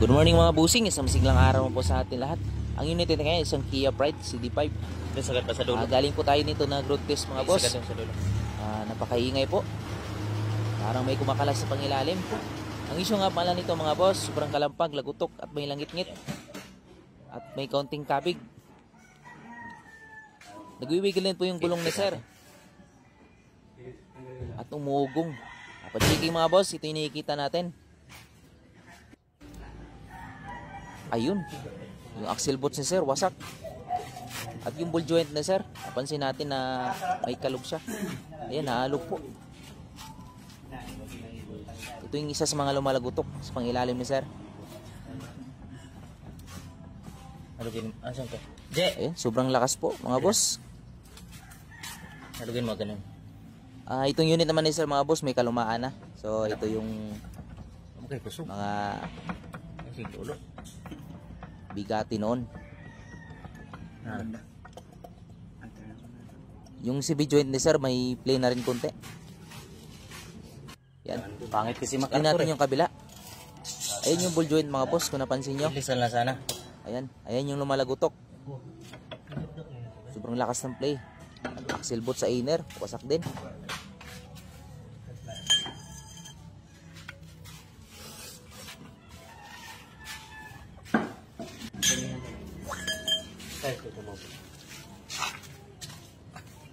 Good morning mga busing, isang masiglang araw po sa atin lahat. Ang unit natin ngayon isang Kia Pride CD5. Sagad pa sa dulo. Galing po tayo nito na road test mga boss. Sagad sa dulo. Napakaingay po. Parang may kumakalas sa pangilalim. Ang issue nga pala nito mga boss, sobrang kalampag, lagutok at may langit-ngit. At may kaunting kabig. Nagwiwigil din po yung gulong ni sir. At umugong. Pag-checking mga boss, ito yung nakikita natin. Ayun, yung axle bolts ni sir, wasak. At yung ball joint na sir, napansin natin na may kalog siya. Ayan, naalog po. Ito yung isa sa mga lumalagutok sa pangilalim ni sir. Halugin, asan ko? Ayan, sobrang lakas po mga boss. Halugin mo ganun. Itong unit naman ni sir mga boss, may kalumaan na. So ito yung mga bigati noon. Yung CV joint ni sir may play na rin konti. Yan. Pangit kasi Tingnan MacArthur. natin yung kabila. Ayan yung ball joint mga boss kung napansin nyo. Lisan lang sana. Ayan. Ayan yung lumalagutok. Sobrang lakas ng play. Axle bolt sa inner. Wasak din.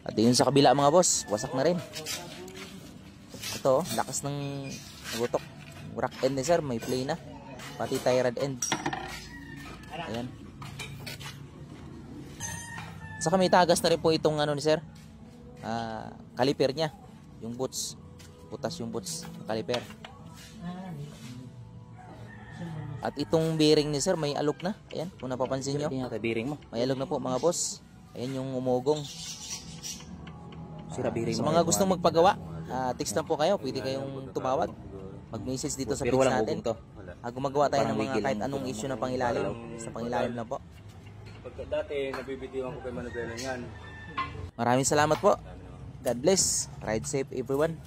At yun sa kabila mga boss, wasak na rin. Ito, lakas ng nagutok. Rack end ni sir, may play na. Pati tie rod end. Ayan. Saka may tagas na rin po itong ano ni sir. Caliper niya. Yung boots. Butas yung boots. Caliper. At itong bearing ni sir, may alok na. Ayan, kung napapansin nyo. Bearing mo. May alok na po mga boss. Ayan yung umugong. Sira bearing Sa mo. mga gustong magpagawa, text lang po kayo. Pwede kayong tumawag. Mag-message dito sa page natin. Gumagawa tayo ng mga kahit anong issue na pangilalim. Sa pangilalim lang po. Pagka dati, nabibitiwan ko kay Manuela yan. Maraming salamat po. God bless. Ride safe everyone.